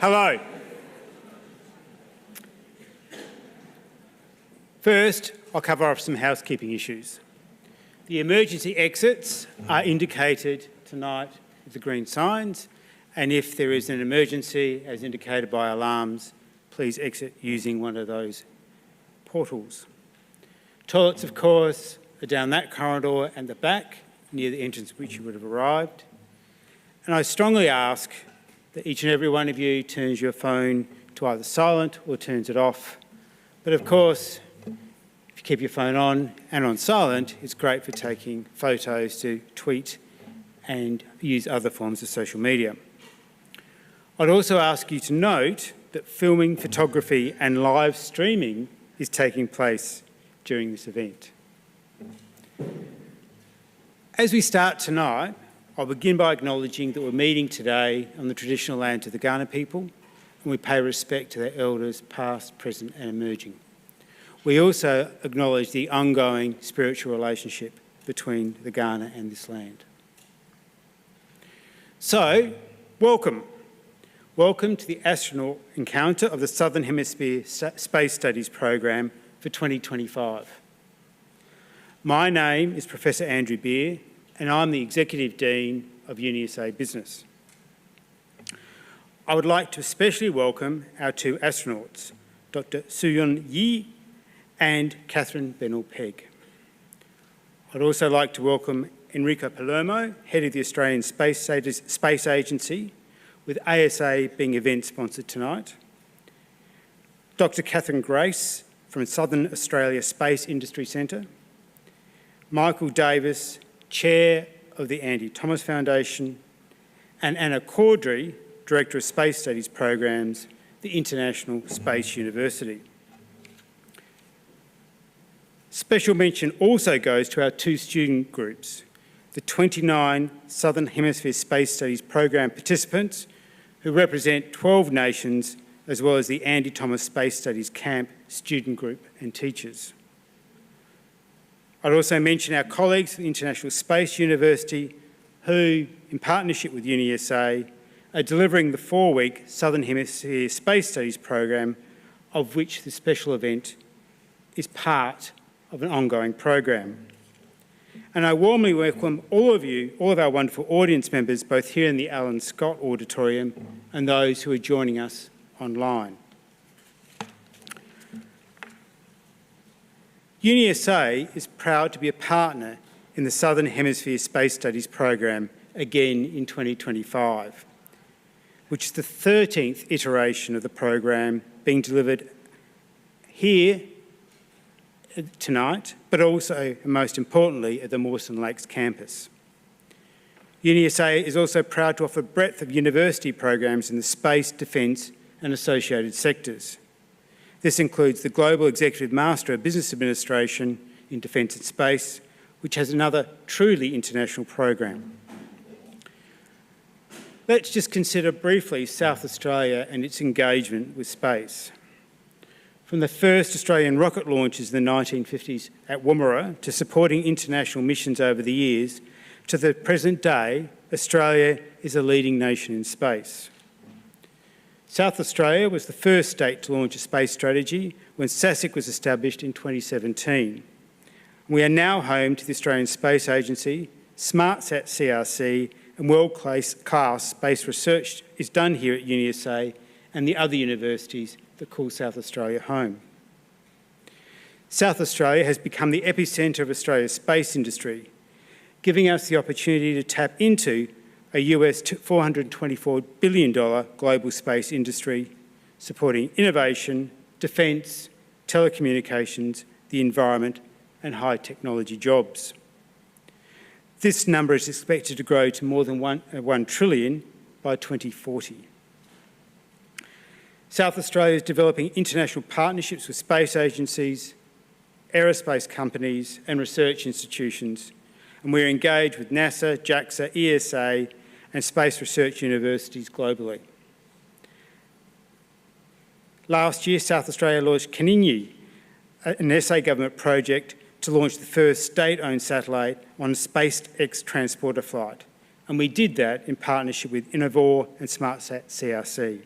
Hello. First, I'll cover off some housekeeping issues. The emergency exits are indicated tonight with the green signs, and if there is an emergency, as indicated by alarms, please exit using one of those portals. Toilets, of course, are down that corridor and the back, near the entrance at which you would have arrived. And I strongly ask that each and every one of you turns your phone to either silent or turns it off. But of course, if you keep your phone on and on silent, it's great for taking photos to tweet and use other forms of social media. I'd also ask you to note that filming, photography and live streaming is taking place during this event. As we start tonight, I'll begin by acknowledging that we're meeting today on the traditional lands of the Kaurna people, and we pay respect to their elders past, present and emerging. We also acknowledge the ongoing spiritual relationship between the Kaurna and this land. So, welcome. Welcome to the Astronaut Encounter of the Southern Hemisphere Space Studies Program for 2025. My name is Professor Andrew Beer, and I'm the Executive Dean of UniSA Business. I would like to especially welcome our two astronauts, Dr. Suyun Yi and Catherine Bennell-Pegg. I'd also like to welcome Enrico Palermo, Head of the Australian Space Agency, with ASA being event sponsored tonight, Dr. Catherine Grace from Southern Australia Space Industry Centre, Michael Davis, Chair of the Andy Thomas Foundation, and Anna Caudry, Director of Space Studies Programs, the International Space University. Special mention also goes to our two student groups, the 29 Southern Hemisphere Space Studies Program participants who represent 12 nations, as well as the Andy Thomas Space Studies Camp student group and teachers. I'd also mention our colleagues at the International Space University who, in partnership with UniSA, are delivering the 4-week Southern Hemisphere Space Studies program, of which the special event is part of an ongoing program. And I warmly welcome all of you, all of our wonderful audience members, both here in the Alan Scott Auditorium and those who are joining us online. UniSA is proud to be a partner in the Southern Hemisphere Space Studies program again in 2025, which is the 13th iteration of the program being delivered here tonight, but also, and most importantly, at the Mawson Lakes campus. UniSA is also proud to offer a breadth of university programs in the space, defence and associated sectors. This includes the Global Executive Master of Business Administration in Defence and Space, which has another truly international program. Let's just consider briefly South Australia and its engagement with space. From the first Australian rocket launches in the 1950s at Woomera to supporting international missions over the years, to the present day, Australia is a leading nation in space. South Australia was the first state to launch a space strategy when SASIC was established in 2017. We are now home to the Australian Space Agency, SmartSat CRC, and world-class space research is done here at UniSA and the other universities that call South Australia home. South Australia has become the epicentre of Australia's space industry, giving us the opportunity to tap into a US $424 billion global space industry, supporting innovation, defence, telecommunications, the environment and high technology jobs. This number is expected to grow to more than 1 trillion by 2040. South Australia is developing international partnerships with space agencies, aerospace companies and research institutions, and we're engaged with NASA, JAXA, ESA and space research universities globally. Last year, South Australia launched Kaninyi, an SA government project to launch the first state-owned satellite on a SpaceX transporter flight, and we did that in partnership with Innovor and SmartSat CRC.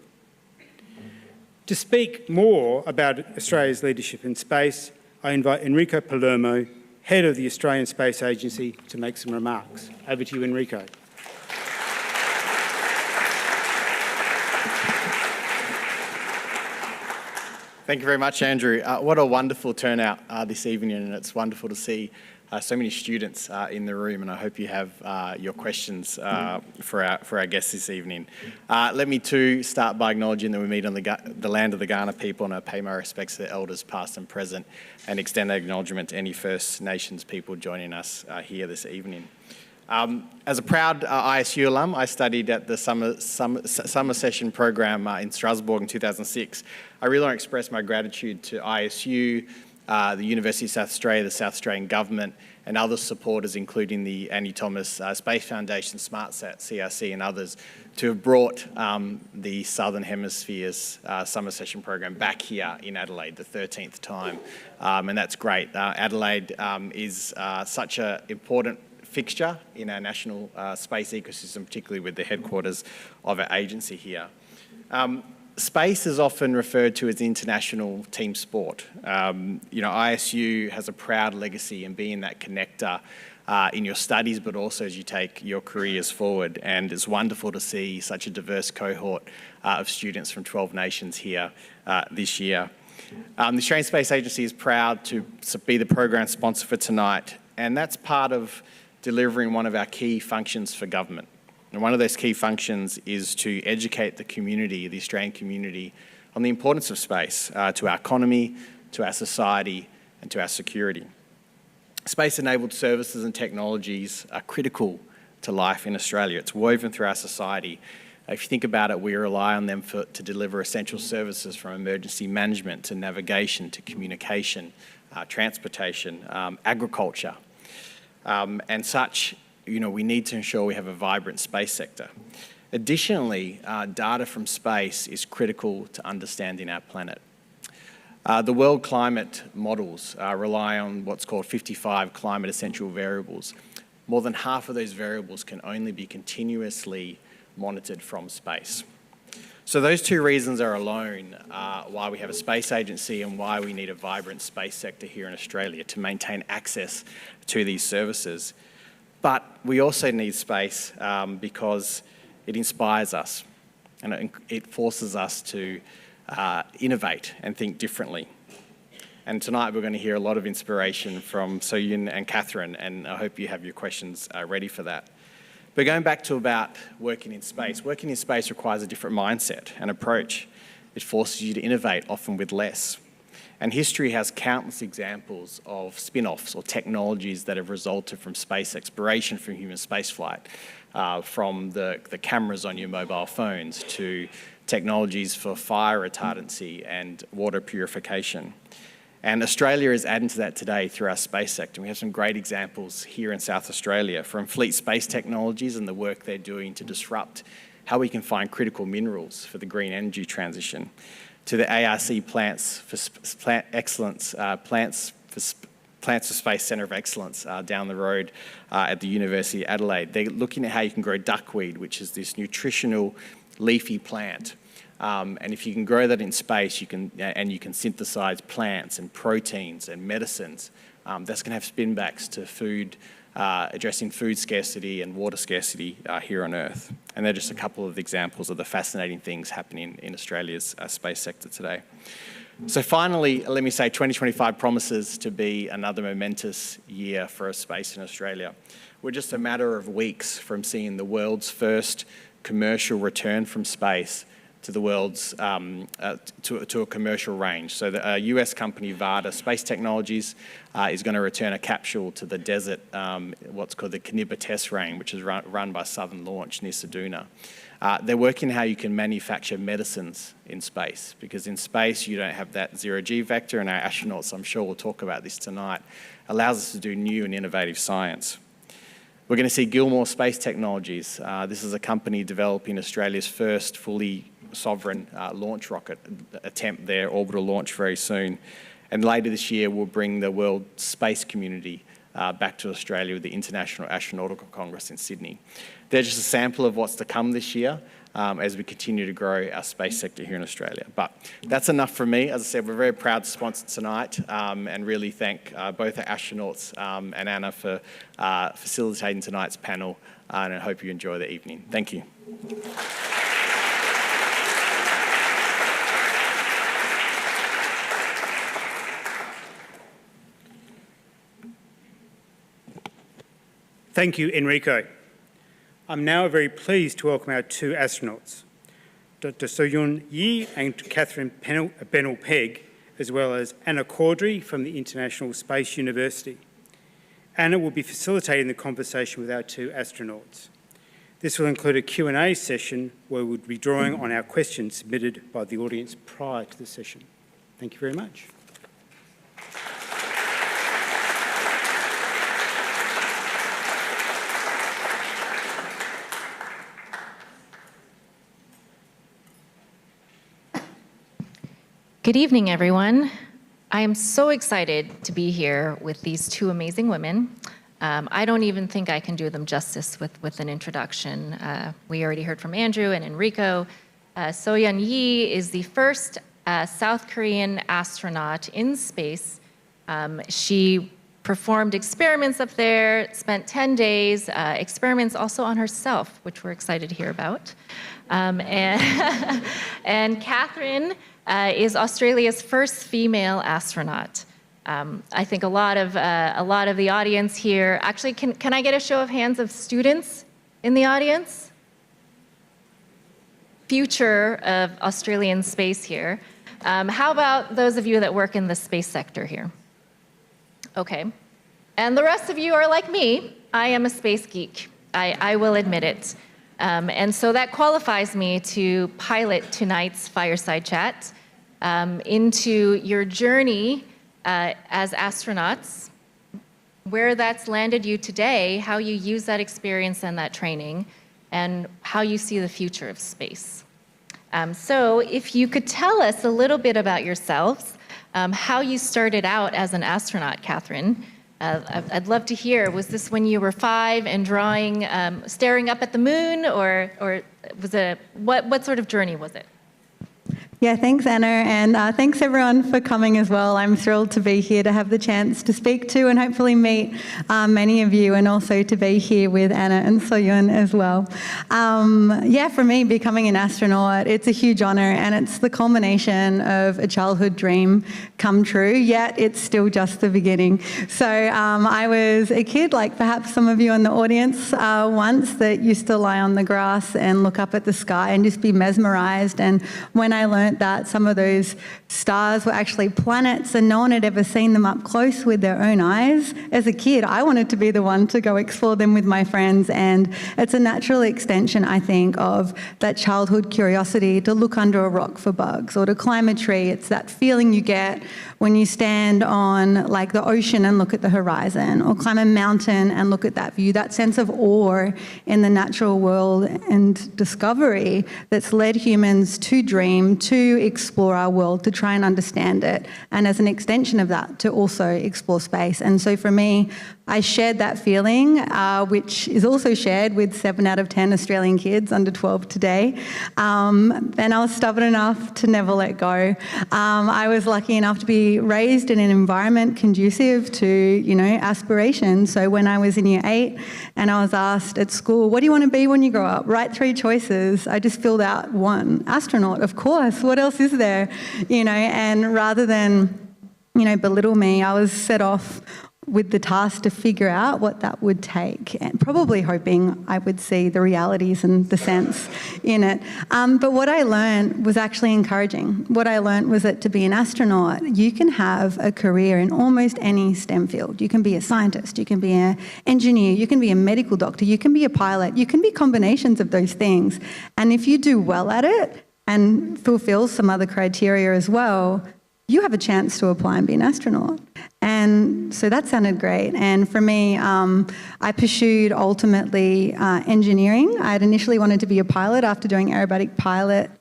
To speak more about Australia's leadership in space, I invite Enrico Palermo, Head of the Australian Space Agency, to make some remarks. Over to you, Enrico. Thank you very much, Andrew. What a wonderful turnout this evening, and it's wonderful to see so many students in the room, and I hope you have your questions for our guests this evening. Let me too start by acknowledging that we meet on the land of the Kaurna people, and I pay my respects to the elders past and present, and extend acknowledgement to any First Nations people joining us here this evening. As a proud ISU alum, I studied at the summer session program in Strasbourg in 2006. I really want to express my gratitude to ISU, the University of South Australia, the South Australian Government, and other supporters, including the Annie Thomas Space Foundation, SmartSat, CRC, and others, to have brought the Southern Hemisphere's summer session program back here in Adelaide, the 13th time, and that's great. Adelaide is such an important fixture in our national space ecosystem, particularly with the headquarters of our agency here. Space is often referred to as international team sport. ISU has a proud legacy in being that connector in your studies, but also as you take your careers forward. And it's wonderful to see such a diverse cohort of students from 12 nations here this year. The Australian Space Agency is proud to be the program sponsor for tonight, and that's part of delivering one of our key functions for government. And one of those key functions is to educate the community, the Australian community, on the importance of space to our economy, to our society, and to our security. Space-enabled services and technologies are critical to life in Australia. It's woven through our society. If you think about it, we rely on them to deliver essential services from emergency management to navigation to communication, transportation, agriculture. And such, we need to ensure we have a vibrant space sector. Additionally, data from space is critical to understanding our planet. The world climate models rely on what's called 55 climate essential variables. More than half of those variables can only be continuously monitored from space. So those two reasons are alone why we have a space agency and why we need a vibrant space sector here in Australia to maintain access to these services. But we also need space because it inspires us and it forces us to innovate and think differently. And tonight we're going to hear a lot of inspiration from So-Yun and Catherine, and I hope you have your questions ready for that. But going back to about working in space requires a different mindset and approach. It forces you to innovate, often with less. And history has countless examples of spin-offs or technologies that have resulted from space exploration, from human spaceflight, from the cameras on your mobile phones to technologies for fire retardancy and water purification. And Australia is adding to that today through our space sector. We have some great examples here in South Australia, from Fleet Space Technologies and the work they're doing to disrupt how we can find critical minerals for the green energy transition, to the ARC Plants for Space Centre of Excellence down the road at the University of Adelaide. They're looking at how you can grow duckweed, which is this nutritional leafy plant. And if you can grow that in space, you can synthesize plants and proteins and medicines. That's going to have spin-backs to food, addressing food scarcity and water scarcity here on Earth. And they're just a couple of examples of the fascinating things happening in Australia's space sector today. So finally, let me say 2025 promises to be another momentous year for space in Australia. We're just a matter of weeks from seeing the world's first commercial return from space to the world's to a commercial range. So the US company Varda Space Technologies is going to return a capsule to the desert, what's called the Caniba test range, which is run by Southern Launch near Seduna. They're working how you can manufacture medicines in space, because in space you don't have that zero-G vector, and our astronauts, I'm sure we'll talk about this tonight, allows us to do new and innovative science. We're going to see Gilmore Space Technologies. This is a company developing Australia's first fully sovereign launch rocket, attempt their orbital launch very soon. And later this year, we'll bring the world space community back to Australia with the International Astronautical Congress in Sydney. They're just a sample of what's to come this year. as we continue to grow our space sector here in Australia. But that's enough from me. As I said, we're very proud to sponsor tonight and really thank both our astronauts and Anna for facilitating tonight's panel, and I hope you enjoy the evening. Thank you. Thank you, Enrico. I'm now very pleased to welcome our two astronauts, Dr. Soyun Yi and Catherine Bennell-Pegg, as well as Anna Caudry from the International Space University. Anna will be facilitating the conversation with our two astronauts. This will include a Q&A session where we'll be drawing on our questions submitted by the audience prior to the session. Thank you very much. Good evening, everyone. I am so excited to be here with these two amazing women. I don't even think I can do them justice with an introduction. We already heard from Andrew and Enrico. Soyun Yi is the first South Korean astronaut in space. She performed experiments up there, spent 10 days, experiments also on herself, which we're excited to hear about. And Catherine is Australia's first female astronaut. I think a lot of the audience here, actually, can I get a show of hands of students in the audience? Future of Australian space here. How about those of you that work in the space sector here? Okay. And the rest of you are like me. I am a space geek. I will admit it. And so that qualifies me to pilot tonight's fireside chat into your journey as astronauts, where that's landed you today, how you use that experience and that training, and how you see the future of space. So if you could tell us a little bit about yourselves, how you started out as an astronaut, Catherine. I'd love to hear, was this when you were 5 and drawing, staring up at the moon, or was it, what sort of journey was it? Yeah, thanks, Anna, and thanks everyone for coming as well. I'm thrilled to be here to have the chance to speak to and hopefully meet many of you, and also to be here with Anna and Soyun as well. Yeah, for me, becoming an astronaut, it's a huge honour, and it's the culmination of a childhood dream come true, yet it's still just the beginning. So I was a kid, like perhaps some of you in the audience once, that used to lie on the grass and look up at the sky and just be mesmerised. And when I learned that some of those stars were actually planets and no one had ever seen them up close with their own eyes, as a kid, I wanted to be the one to go explore them with my friends. And it's a natural extension, I think, of that childhood curiosity to look under a rock for bugs or to climb a tree. It's that feeling you get when you stand on like the ocean and look at the horizon, or climb a mountain and look at that view, that sense of awe in the natural world and discovery that's led humans to dream, to explore our world, to try and understand it, and as an extension of that, to also explore space. And so for me, I shared that feeling, which is also shared with 7 out of 10 Australian kids under 12 today. And I was stubborn enough to never let go. I was lucky enough to be raised in an environment conducive to, you know, aspiration. So when I was in year 8 and I was asked at school, what do you want to be when you grow up? Write 3 choices. I just filled out 1. Astronaut, of course. What else is there? You know, and rather than, you know, belittle me, I was set off with the task to figure out what that would take, and probably hoping I would see the realities and the sense in it. But what I learned was actually encouraging. What I learned was that to be an astronaut, you can have a career in almost any STEM field. You can be a scientist, you can be an engineer, you can be a medical doctor, you can be a pilot, you can be combinations of those things. And if you do well at it and fulfill some other criteria as well, you have a chance to apply and be an astronaut. And so that sounded great. And for me, I pursued ultimately engineering. I had initially wanted to be a pilot after doing aerobatic pilot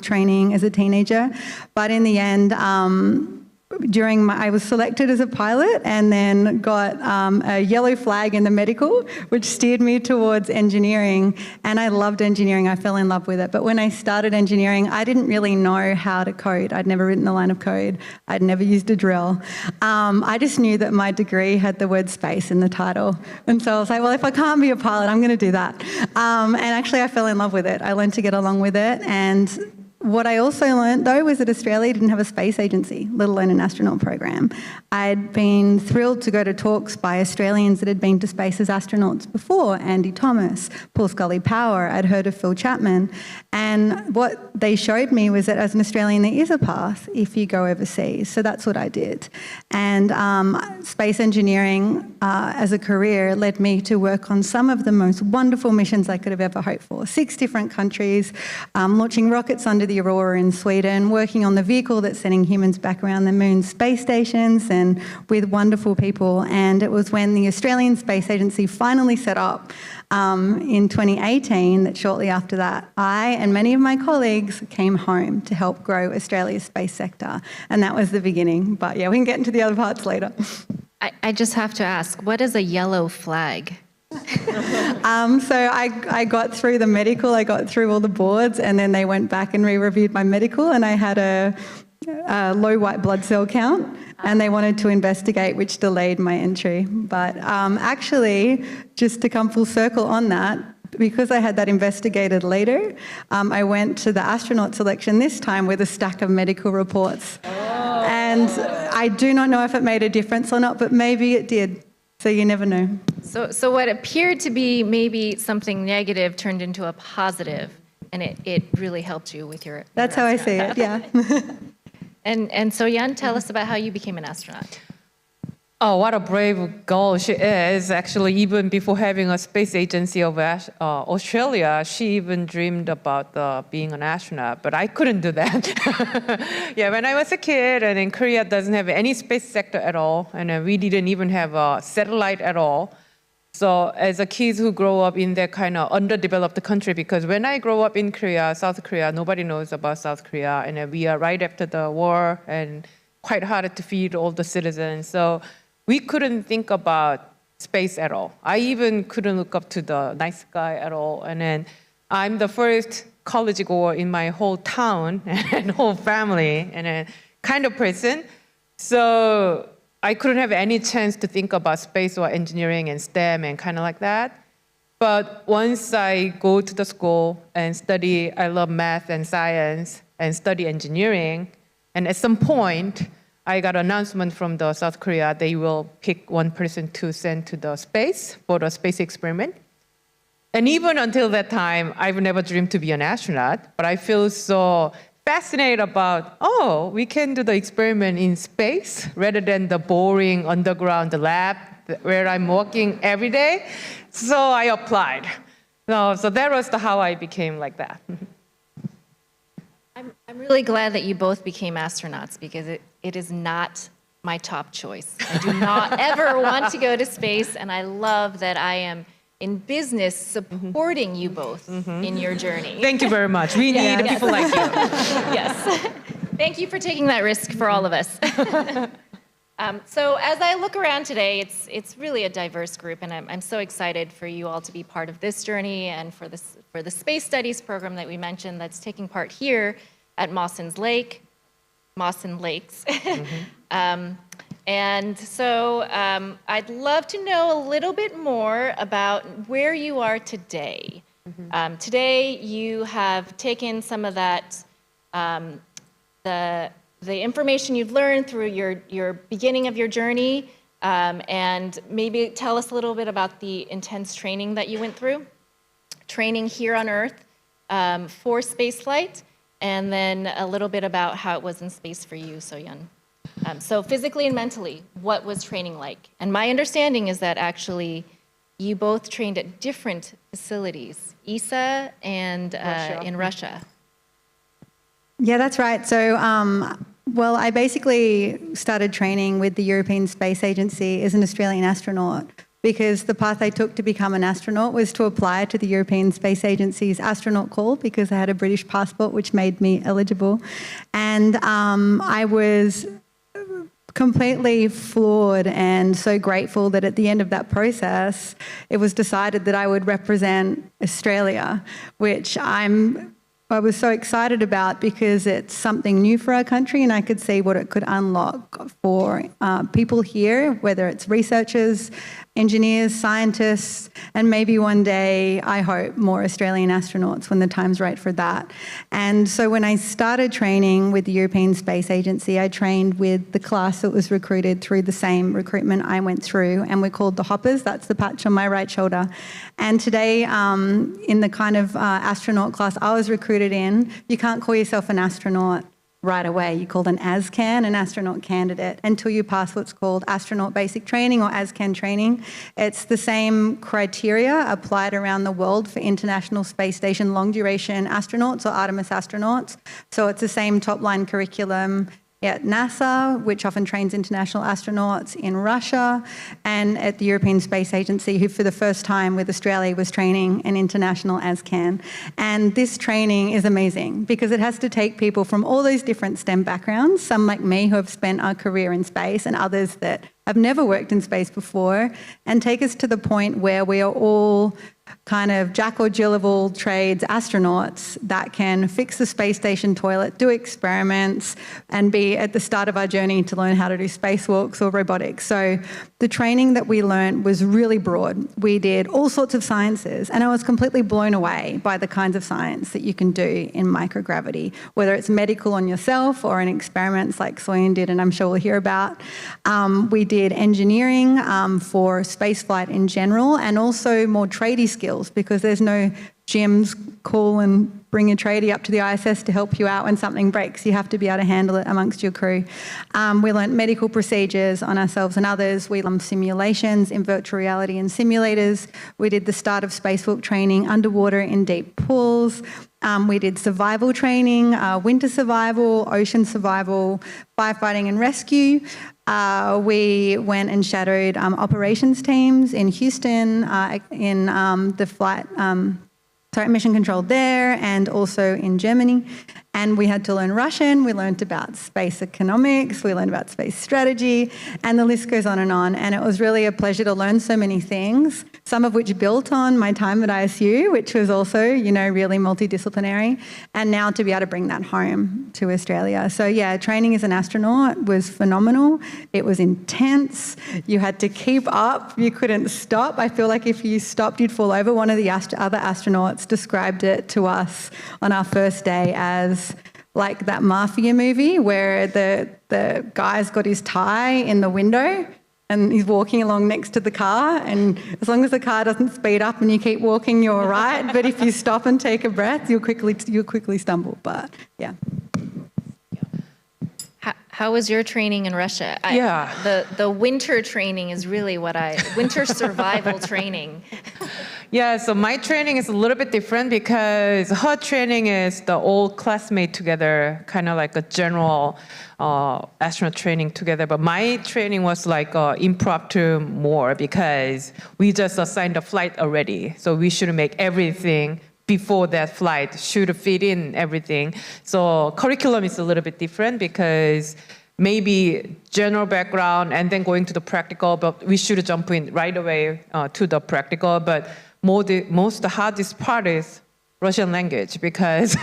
training as a teenager. But in the end, I was selected as a pilot and then got a yellow flag in the medical, which steered me towards engineering. And I loved engineering. I fell in love with it. But when I started engineering, I didn't really know how to code. I'd never written a line of code. I'd never used a drill. I just knew that my degree had the word space in the title. And so I was like, well, if I can't be a pilot, I'm going to do that. And actually, I fell in love with it. I learned to get along with it. And what I also learned, though, was that Australia didn't have a space agency, let alone an astronaut program. I'd been thrilled to go to talks by Australians that had been to space as astronauts before, Andy Thomas, Paul Scully-Power. I'd heard of Phil Chapman. And what they showed me was that as an Australian, there is a path if you go overseas. So that's what I did. And space engineering as a career led me to work on some of the most wonderful missions I could have ever hoped for. 6 different countries, launching rockets under the Aurora in Sweden, working on the vehicle that's sending humans back around the moon's space stations and with wonderful people. And it was when the Australian Space Agency finally set up in 2018 that shortly after that, I and many of my colleagues came home to help grow Australia's space sector. And that was the beginning. But yeah, we can get into the other parts later. I just have to ask, what is a yellow flag? So I got through the medical, I got through all the boards, and then they went back and re-reviewed my medical, and I had a low white blood cell count, and they wanted to investigate, which delayed my entry. But actually, just to come full circle on that, because I had that investigated later, I went to the astronaut selection this time with a stack of medical reports. And I do not know if it made a difference or not, but maybe it did. So you never know. So what appeared to be maybe something negative turned into a positive, and it really helped you with your... That's how I see it, yeah. And so Yan, tell us about how you became an astronaut. Oh, what a brave girl she is. Actually, even before having a space agency of Australia, she even dreamed about being an astronaut, but I couldn't do that. Yeah, when I was a kid, and in Korea doesn't have any space sector at all, and we didn't even have a satellite at all. So as a kids who grow up in that kind of underdeveloped country, because when I grow up in Korea, South Korea, nobody knows about South Korea, and we are right after the war, and quite hard to feed all the citizens. So we couldn't think about space at all. I even couldn't look up to the night sky at all. And then I'm the first college goer in my whole town and whole family and a kind of person. So I couldn't have any chance to think about space or engineering and STEM and kind of like that. But once I go to the school and study, I love math and science and study engineering. And at some point, I got an announcement from the South Korea. They will pick one person to send to the space for the space experiment. And even until that time, I've never dreamed to be an astronaut, but I feel so fascinated about, oh, we can do the experiment in space rather than the boring underground lab where I'm working every day. So I applied. So that was how I became like that. I'm really glad that you both became astronauts because it is not my top choice. I do not ever want to go to space, and I love that I am in business supporting you both in your journey. Thank you very much. We need people like you. Yes. Thank you for taking that risk for all of us. So as I look around today, it's really a diverse group, and I'm so excited for you all to be part of this journey and for the Space Studies program that we mentioned that's taking part here at Mawson Lakes. And so I'd love to know a little bit more about where you are today. Today you have taken some of that, the information you've learned through your beginning of your journey, and maybe tell us a little bit about the intense training that you went through, training here on Earth for spaceflight, and then a little bit about how it was in space for you, So-Yeon. So physically and mentally, what was training like? And my understanding is that actually you both trained at different facilities, ESA and in Russia. Yeah, that's right. So, well, I basically started training with the European Space Agency as an Australian astronaut because the path I took to become an astronaut was to apply to the European Space Agency's astronaut call because I had a British passport, which made me eligible. And I was completely floored and so grateful that at the end of that process, it was decided that I would represent Australia, which I was so excited about because it's something new for our country and I could see what it could unlock for people here, whether it's researchers, engineers, scientists, and maybe one day, I hope, more Australian astronauts when the time's right for that. And so when I started training with the European Space Agency, I trained with the class that was recruited through the same recruitment I went through, and we're called the Hoppers. That's the patch on my right shoulder. And today, in the kind of astronaut class I was recruited in, you can't call yourself an astronaut right away. You're called an ASCAN, an astronaut candidate, until you pass what's called astronaut basic training or ASCAN training. It's the same criteria applied around the world for International Space Station long duration astronauts or Artemis astronauts. So it's the same top line curriculum at NASA, which often trains international astronauts, in Russia, and at the European Space Agency, who for the first time with Australia was training an international ASCAN. And this training is amazing because it has to take people from all those different STEM backgrounds, some like me who have spent our career in space and others that have never worked in space before, and take us to the point where we are all kind of Jack or Jill of all trades astronauts that can fix the space station toilet, do experiments, and be at the start of our journey to learn how to do spacewalks or robotics. So the training that we learned was really broad. We did all sorts of sciences, and I was completely blown away by the kinds of science that you can do in microgravity, whether it's medical on yourself or in experiments like Soyun did, and I'm sure we'll hear about. We did engineering for spaceflight in general, and also more tradey skills, because there's no gyms call and bring a tradie up to the ISS to help you out when something breaks. You have to be able to handle it amongst your crew. We learnt medical procedures on ourselves and others. We learned simulations in virtual reality and simulators. We did the start of spacewalk training underwater in deep pools. We did survival training, winter survival, ocean survival, firefighting and rescue. We went and shadowed operations teams in Houston, in the flight, mission control there, and also in Germany. And we had to learn Russian. We learned about space economics. We learned about space strategy, and the list goes on. And it was really a pleasure to learn so many things, some of which built on my time at ISU, which was also, really multidisciplinary, and now to be able to bring that home to Australia. So yeah, training as an astronaut was phenomenal. It was intense. You had to keep up. You couldn't stop. I feel like if you stopped, you'd fall over. One of the other astronauts described it to us on our first day as like that mafia movie where the guy's got his tie in the window and he's walking along next to the car, and as long as the car doesn't speed up and you keep walking, you're all right. But if you stop and take a breath, you'll quickly stumble. But yeah. How was your training in Russia? The winter training is really winter survival training. Yeah, so my training is a little bit different because her training is the old classmate together, kind of like a general astronaut training together. But my training was like impromptu more because we just assigned a flight already. So we should make everything before that flight, should fit in everything. So curriculum is a little bit different because maybe general background and then going to the practical, but we should jump in right away to the practical. But the hardest part is Russian language because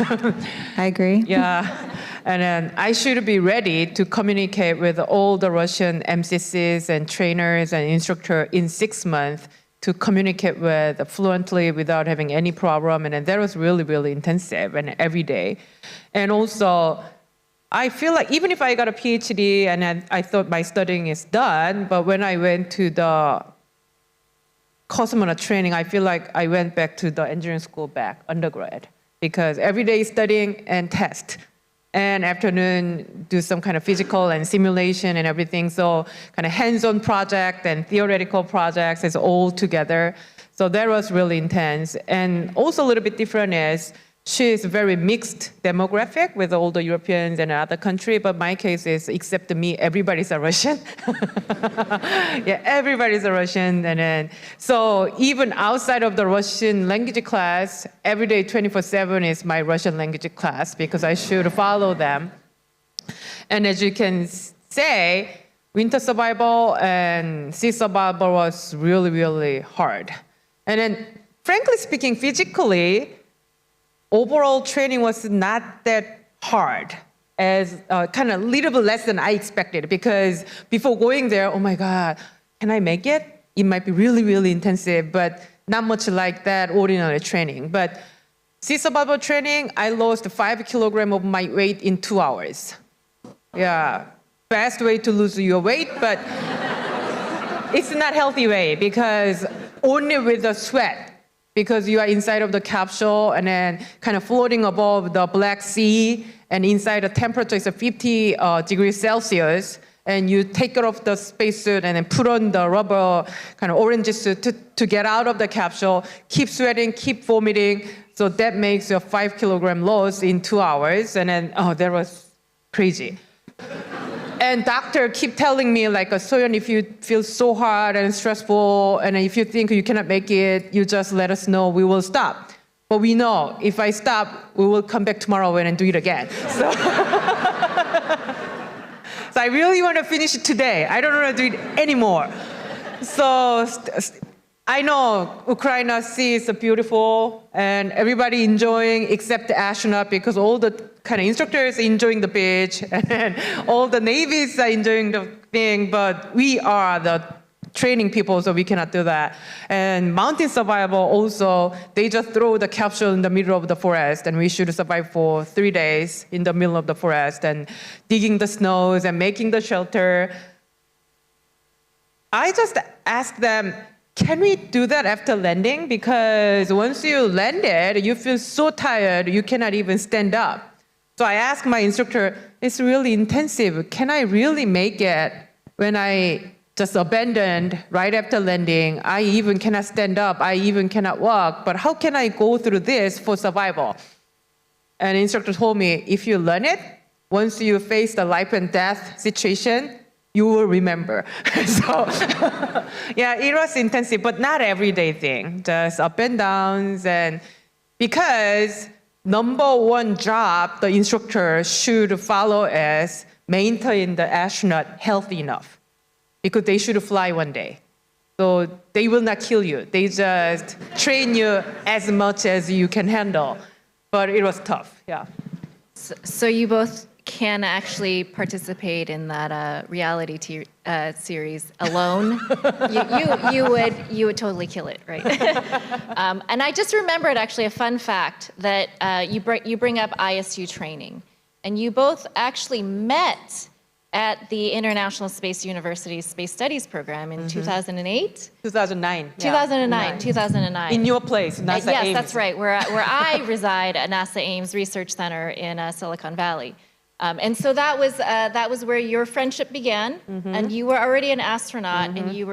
I agree. Yeah, and then I should be ready to communicate with all the Russian MCCs and trainers and instructors in 6 months to communicate with fluently without having any problem. And then that was really, really intensive and every day. And also, I feel like even if I got a PhD and I thought my studying is done, but when I went to the cosmonaut training, I feel like I went back to the engineering school undergrad, because every day studying and test, and afternoon do some kind of physical and simulation and everything. So kind of hands-on project and theoretical projects is all together. So that was really intense. And also a little bit different is she's very mixed demographic with all the Europeans and other countries, but my case is, except me, everybody's a Russian. Yeah, everybody's a Russian. And then, so even outside of the Russian language class, every day 24/7 is my Russian language class because I should follow them. And as you can say, winter survival and sea survival was really, really hard. And then, frankly speaking, physically, overall training was not that hard, as kind of a little bit less than I expected, because before going there, oh my God, can I make it? It might be really, really intensive, but not much like that ordinary training. But sea survival training, I lost 5 kilograms of my weight in 2 hours. Yeah, best way to lose your weight, but it's not healthy way, because only with the sweat, because you are inside of the capsule and then kind of floating above the Black Sea, and inside the temperature is 50 degrees Celsius, and you take off the spacesuit and then put on the rubber kind of orange suit to get out of the capsule, keep sweating, keep vomiting. So that makes a 5 kilogram loss in 2 hours. And then, that was crazy. And doctor keep telling me, like, Soyeon, if you feel so hard and stressful, and if you think you cannot make it, you just let us know, we will stop. But we know, if I stop, we will come back tomorrow and do it again. So, so I really want to finish it today. I don't want to do it anymore. So I know Ukraine Sea is beautiful, and everybody enjoying except the astronaut, because all the kind of instructors are enjoying the beach, and all the navies are enjoying the thing, but we are the training people, so we cannot do that. And mountain survival also, they just throw the capsule in the middle of the forest, and we should survive for 3 days in the middle of the forest and digging the snows and making the shelter. I just asked them, can we do that after landing? Because once you landed, you feel so tired, you cannot even stand up. So I asked my instructor, it's really intensive. Can I really make it when I just abandoned right after landing? I even cannot stand up. I even cannot walk. But how can I go through this for survival? And the instructor told me, if you learn it, once you face the life and death situation, you will remember. So, yeah, it was intensive, but not everyday thing, just up and downs. And because number one job the instructor should follow is maintain the astronaut healthy enough, because they should fly one day. So they will not kill you. They just train you as much as you can handle. But it was tough, yeah. So you both can actually participate in that reality series alone. You would totally kill it, right? And I just remembered actually a fun fact that you bring up ISU training, and you both actually met at the International Space University's Space Studies program in 2008? 2009. 2009, 2009. In your place, NASA yes, Ames. that's right, where I reside at NASA Ames Research Center in Silicon Valley. And so that was where your friendship began, and you were already an astronaut, and you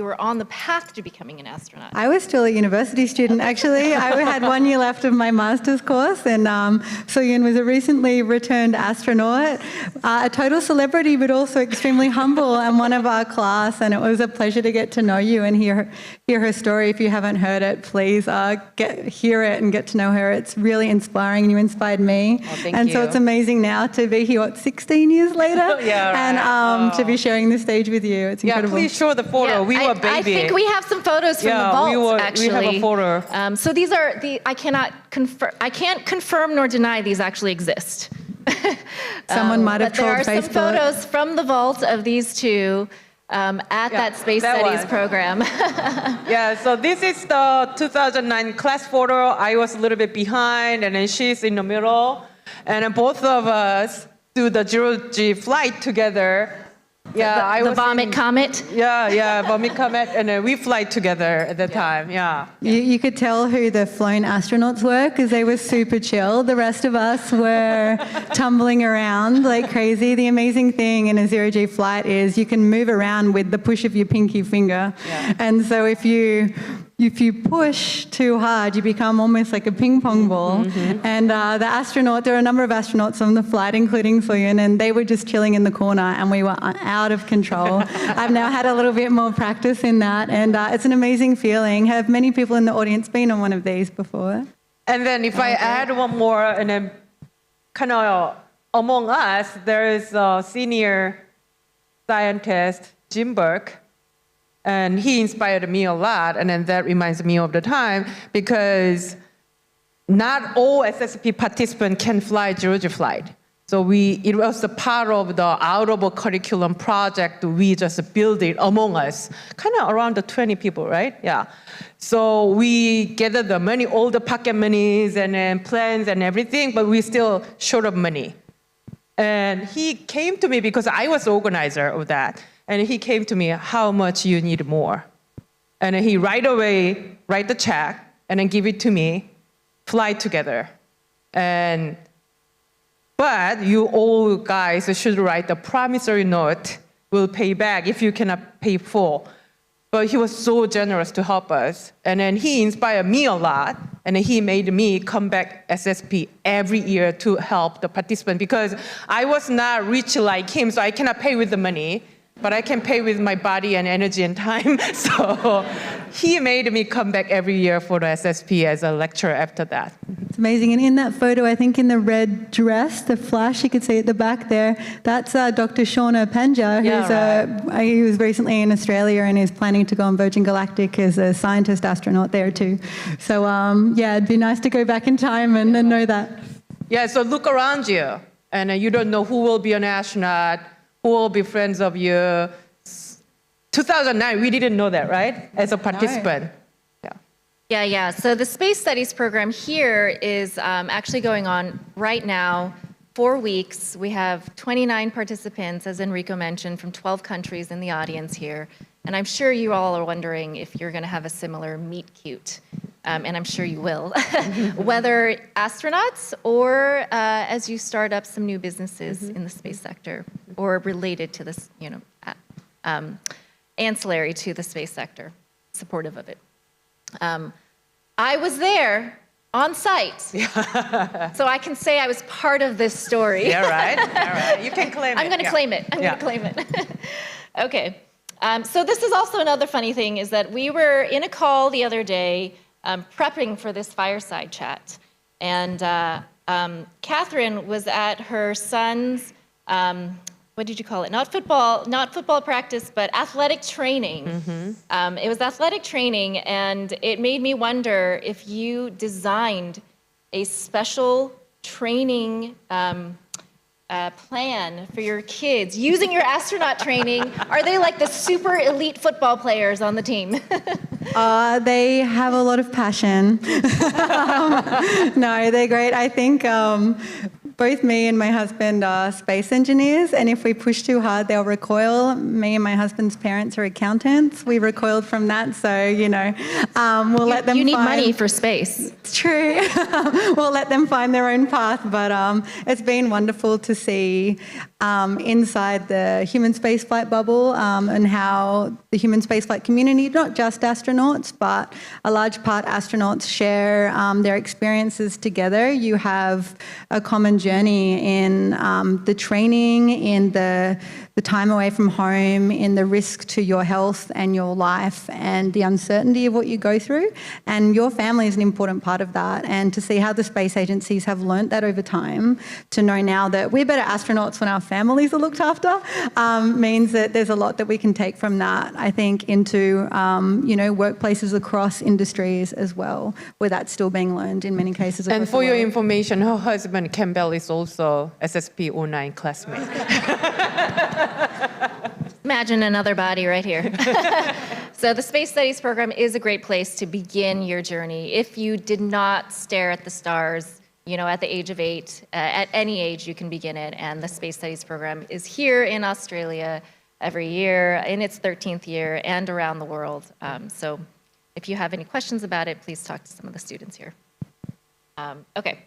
were on the path to becoming an astronaut. I was still a university student, actually. I had 1 year left of my master's course, and Soyeon was a recently returned astronaut, a total celebrity, but also extremely humble, and one of our class, and it was a pleasure to get to know you and hear her story. If you haven't heard it, please hear it and get to know her. It's really inspiring, and you inspired me. Oh, thank and you. so it's amazing now to be here, 16 years later? Yeah, right. And to be sharing the stage with you. It's incredible. Yeah, please show the photo. Yeah, we were baby. I think we have some photos from the vault, actually. We have a photo. So these are I can't confirm nor deny these actually exist. Someone might have trolled Facebook. There are some photos from the vault of these two at that Space Studies program. Yeah, so this is the 2009 class photo. I was a little bit behind, and then she's in the middle. And then both of us do the zero-G flight together. Yeah, the Vomit Comet. Yeah, Vomit Comet, and then we fly together at the time. Yeah. You could tell who the flown astronauts were because they were super chill. The rest of us were tumbling around like crazy. The amazing thing in a zero-G flight is you can move around with the push of your pinky finger. Yeah. And so if you push too hard, you become almost like a ping pong ball. And there are a number of astronauts on the flight, including Soyeon, and they were just chilling in the corner, and we were out of control. I've now had a little bit more practice in that, and it's an amazing feeling. Have many people in the audience been on one of these before? And then if I add one more, and then kind of among us, there is a senior scientist, Jim Burke, and he inspired me a lot, and then that reminds me of the time, because not all SSP participants can fly Georgia flight. So it was a part of the out-of-curriculum project. We just built it among us, kind of around the 20 people, right? Yeah. So we gathered the money, all the pocket monies and then plans and everything, but we still short of money. And he came to me because I was the organizer of that. And he came to me, how much you need more? And he right away write the check and then give it to me, fly together. But you all guys should write a promissory note, we'll pay back if you cannot pay full. But he was so generous to help us. And then he inspired me a lot. And he made me come back SSP every year to help the participant, because I was not rich like him, so I cannot pay with the money, but I can pay with my body and energy and time. So he made me come back every year for the SSP as a lecturer after that. It's amazing. And in that photo, I think in the red dress, the flash you could see at the back there, that's Dr. Shauna Penja, who's he was recently in Australia and is planning to go on Virgin Galactic as a scientist astronaut there too. So yeah, it'd be nice to go back in time and know that. Yeah, so look around you, and you don't know who will be an astronaut, who will be friends of you. 2009, we didn't know that, right? As a participant. No. Yeah. So the Space Studies program here is actually going on right now, 4 weeks. We have 29 participants, as Enrico mentioned, from 12 countries in the audience here. And I'm sure you all are wondering if you're going to have a similar meet cute. And I'm sure you will, whether astronauts or as you start up some new businesses in the space sector or related to this, ancillary to the space sector, supportive of it. I was there on site, so I can say I was part of this story. Yeah, right. All right. You can claim it. I'm going to claim it. I'm going to claim it. Okay. So this is also another funny thing, is that we were in a call the other day prepping for this fireside chat. And Catherine was at her son's, what did you call it? Not football practice, but athletic training. It was athletic training, and it made me wonder if you designed a special training plan for your kids using your astronaut training. Are they like the super elite football players on the team? They have a lot of passion. No, they're great. I think both me and my husband are space engineers, and if we push too hard, they'll recoil. Me and my husband's parents are accountants. We recoiled from that, so, we'll let them You need money for space. It's true. We'll let them find their own path, but it's been wonderful to see inside the human spaceflight bubble and how the human spaceflight community, not just astronauts, but a large part astronauts share their experiences together. You have a common journey in the training, in the time away from home, in the risk to your health and your life and the uncertainty of what you go through. And your family is an important part of that. And to see how the space agencies have learnt that over time, to know now that we're better astronauts when our families are looked after, means that there's a lot that we can take from that, I think, into, workplaces across industries as well, where that's still being learned in many cases. And for your information, her husband, Campbell, is also SSP09 classmate. Imagine another body right here. So the Space Studies program is a great place to begin your journey. If you did not stare at the stars, at the age of 8, at any age you can begin it. And the Space Studies program is here in Australia every year in its 13th year and around the world. So if you have any questions about it, please talk to some of the students here. Okay.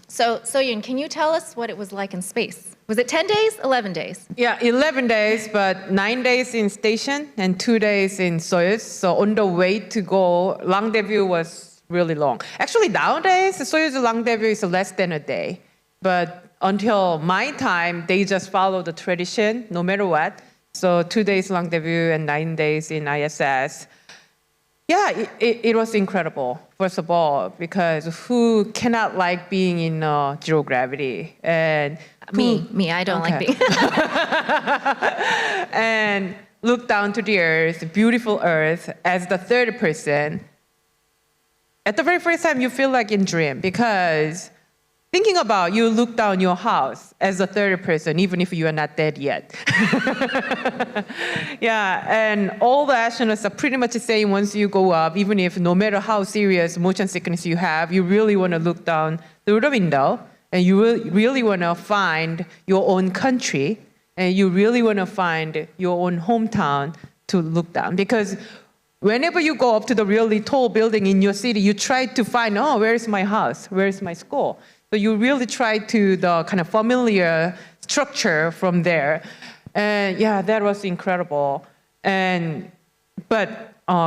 So Soyun, can you tell us what it was like in space? Was it 10 days, 11 days? Yeah, 11 days, but 9 days in station and 2 days in Soyuz. So on the way to go, rendezvous was really long. Actually, nowadays, Soyuz rendezvous is less than a day. But until my time, they just follow the tradition, no matter what. So 2 days rendezvous and 9 days in ISS. Yeah, it was incredible, first of all, because who cannot like being in zero gravity? And Me, I don't like Okay. being. and look down to the earth, beautiful earth, as the third person. At the very first time, you feel like in dream, because thinking about you look down your house as a third person, even if you are not dead yet. Yeah, and all the astronauts are pretty much the same once you go up, even if no matter how serious motion sickness you have, you really want to look down through the window, and you really want to find your own country, and you really want to find your own hometown to look down. Because whenever you go up to the really tall building in your city, you try to find, oh, where is my house? Where is my school? So you really try to the kind of familiar structure from there. And yeah, that was incredible. But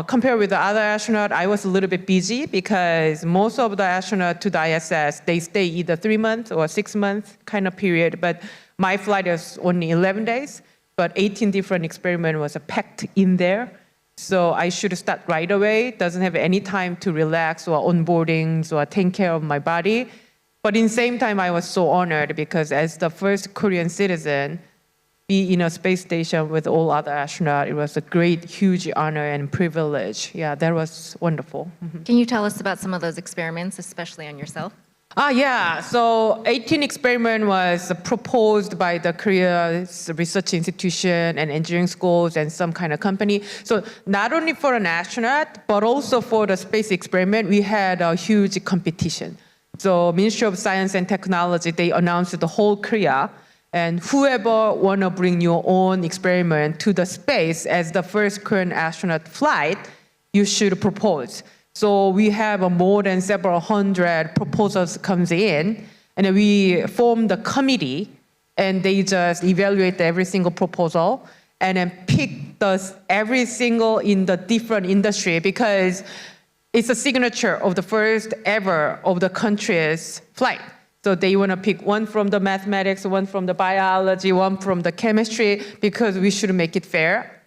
compared with the other astronaut, I was a little bit busy because most of the astronauts to the ISS, they stay either 3 months or 6 months kind of period. But my flight was only 11 days, but 18 different experiments was packed in there. So I should start right away. Doesn't have any time to relax or onboardings or take care of my body. But in the same time, I was so honored because as the first Korean citizen, be in a space station with all other astronauts, it was a great, huge honor and privilege. Yeah, that was wonderful. Can you tell us about some of those experiments, especially on yourself? Yeah, so 18 experiment was proposed by the Korea's research institution and engineering schools and some kind of company. So not only for an astronaut, but also for the space experiment, we had a huge competition. So Ministry of Science and Technology, they announced the whole Korea, and whoever want to bring your own experiment to the space as the first Korean astronaut flight, you should propose. So we have more than several hundred proposals comes in, and we formed a committee, and they just evaluate every single proposal, and then pick every single in the different industry, because it's a signature of the first ever of the country's flight. So they want to pick one from the mathematics, one from the biology, one from the chemistry, because we should make it fair.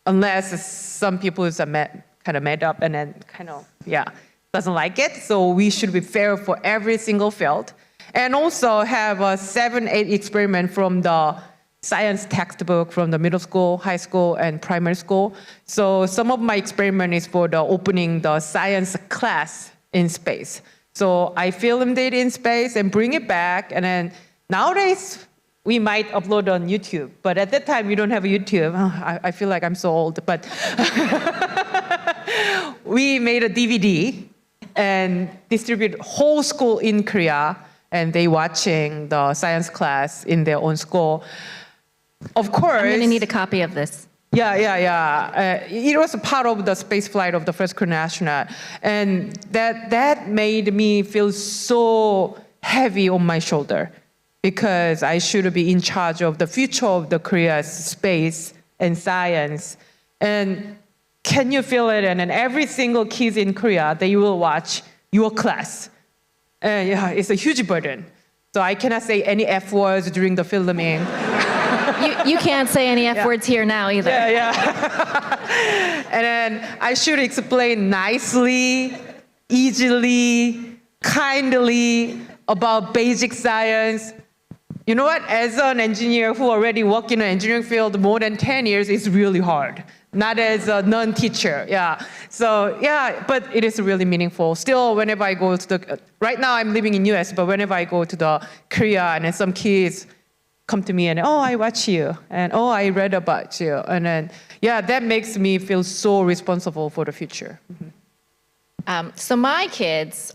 Unless some people is kind of made up and then doesn't like it. So we should be fair for every single field. And also have a 7-8 experiment from the science textbook from the middle school, high school, and primary school. So some of my experiment is for the opening the science class in space. So I filmed it in space and bring it back. And then nowadays, we might upload on YouTube. But at that time, we don't have a YouTube. I feel like I'm so old. But we made a DVD and distributed whole school in Korea. And they watching the science class in their own school. Of course. I'm going to need a copy of this. Yeah. It was a part of the space flight of the first Korean astronaut. And that made me feel so heavy on my shoulder because I should be in charge of the future of the Korea's space and science. And can you feel it? And then every single kid in Korea, they will watch your class. And yeah, it's a huge burden. So I cannot say any F words during the filming. You can't say any F words here now either. Yeah. And then I should explain nicely, easily, kindly about basic science. You know what? As an engineer who already worked in the engineering field more than 10 years, it's really hard. Not as a non-teacher, So, but it is really meaningful. Still, whenever I go to right now I'm living in US, but whenever I go to the Korea and then some kids come to me and, oh, I watch you, and oh, I read about you. And then, that makes me feel so responsible for the future. So my kids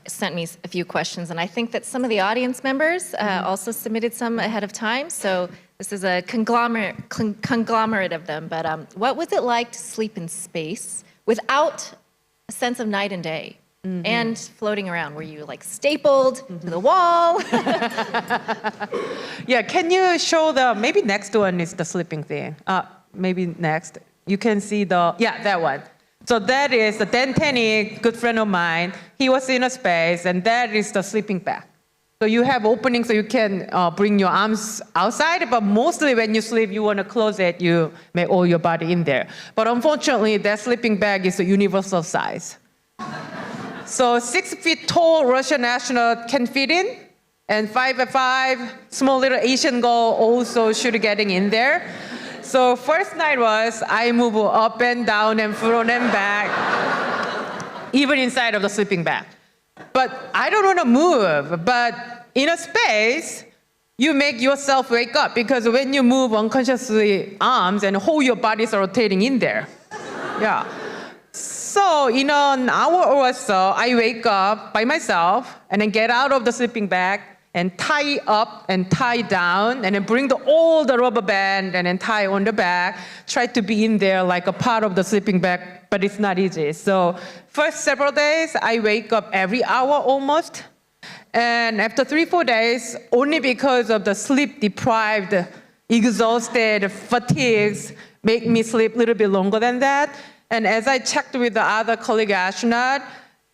sent me a few questions, and I think that some of the audience members also submitted some ahead of time. So this is a conglomerate of them. But what was it like to sleep in space without a sense of night and day and floating around? Were you like stapled to the wall? Can you show maybe next one is the sleeping thing. Maybe next. You can see that one. So that is the Dan Tenney, good friend of mine. He was in a space, and that is the sleeping bag. So you have openings so you can bring your arms outside, but mostly when you sleep, you want to close it, you make all your body in there. But unfortunately, that sleeping bag is a universal size. So 6 feet tall Russian astronaut can fit in, and 5'5", small little Asian girl also should getting in there. So first night was I move up and down and front and back, even inside of the sleeping bag. But I don't want to move, but in a space, you make yourself wake up because when you move unconsciously arms and whole your body's rotating in there. Yeah. So in an hour or so, I wake up by myself and then get out of the sleeping bag and tie up and tie down and then bring all the rubber band and then tie on the back, try to be in there like a part of the sleeping bag, but it's not easy. So first several days, I wake up every hour almost. And after 3-4 days, only because of the sleep deprived, exhausted, fatigues, make me sleep a little bit longer than that. And as I checked with the other colleague astronaut,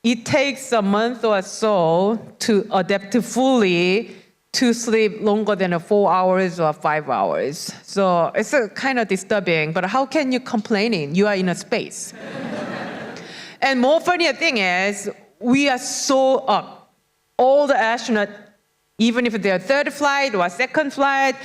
it takes a month or so to adapt to fully to sleep longer than 4 hours or 5 hours. So it's kind of disturbing, but how can you complain? You are in a space. And more funnier thing is, we are so up. All the astronauts, even if they're third flight or second flight,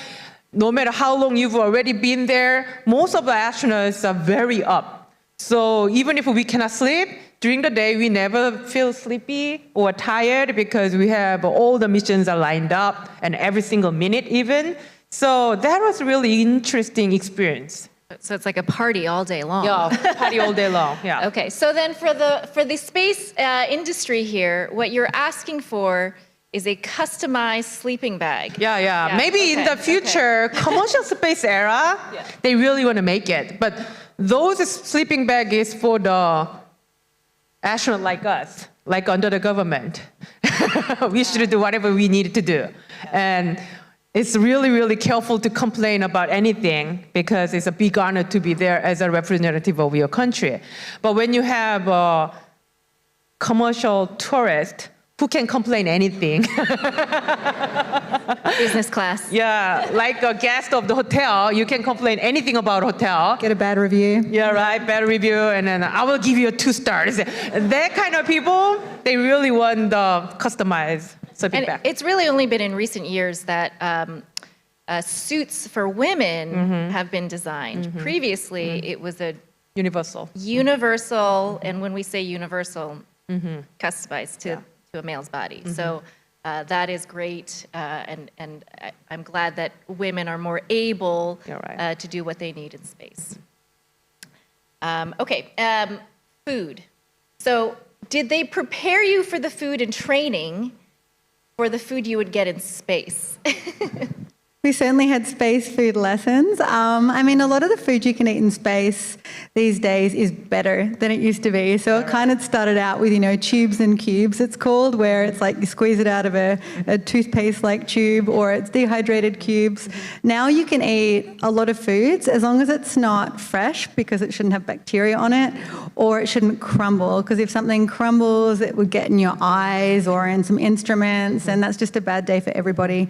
no matter how long you've already been there, most of the astronauts are very up. So even if we cannot sleep, during the day, we never feel sleepy or tired because we have all the missions are lined up and every single minute even. So that was a really interesting experience. So it's like a party all day long. Yeah, party all day long, yeah. Okay, so then for the space industry here, what you're asking for is a customized sleeping bag. Yeah. Maybe in the future, commercial space era, they really want to make it. But those sleeping bag is for the astronaut like us, like under the government. We should do whatever we need to do. And it's really, really careful to complain about anything because it's a big honor to be there as a representative of your country. But when you have a commercial tourist who can complain anything. Business class. Yeah, like a guest of the hotel, you can complain anything about hotel. Get a bad review. Yeah, right, bad review, and then I will give you 2 stars. That kind of people, they really want the customized sleeping bag. It's really only been in recent years that suits for women have been designed. Previously, it was a Universal, and when we say universal, customized to a male's body. So that is great, and I'm glad that women are more able to do what they need in space. Food. So did they prepare you for the food in training for the food you would get in space? We certainly had space food lessons. I mean, a lot of the food you can eat in space these days is better than it used to be. So it kind of started out with, tubes and cubes, it's called, where it's like you squeeze it out of a toothpaste-like tube, or it's dehydrated cubes. Now you can eat a lot of foods as long as it's not fresh, because it shouldn't have bacteria on it, or it shouldn't crumble, because if something crumbles, it would get in your eyes or in some instruments, and that's just a bad day for everybody.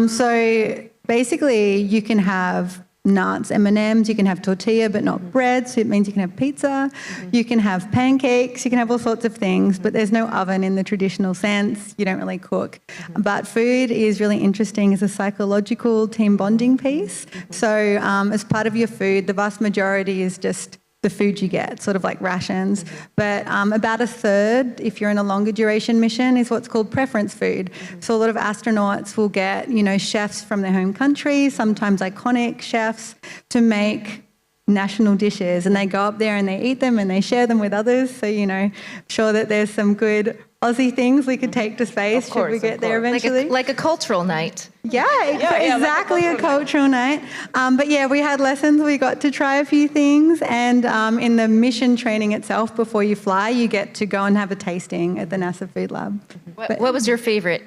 So basically, you can have nuts, M&Ms, you can have tortilla, but not bread, so it means you can have pizza, you can have pancakes, you can have all sorts of things, but there's no oven in the traditional sense, you don't really cook. But food is really interesting as a psychological team bonding piece. So as part of your food, the vast majority is just the food you get, sort of like rations. But about a third, if you're in a longer duration mission, is what's called preference food. So a lot of astronauts will get, chefs from their home country, sometimes iconic chefs, to make national dishes. And they go up there and they eat them and they share them with others. So, sure that there's some good Aussie things we could take to space should we get there eventually. Like a cultural night. Yeah, exactly, like a cultural night. But yeah, we had lessons, we got to try a few things, and in the mission training itself, before you fly, you get to go and have a tasting at the NASA Food Lab. What was your favorite?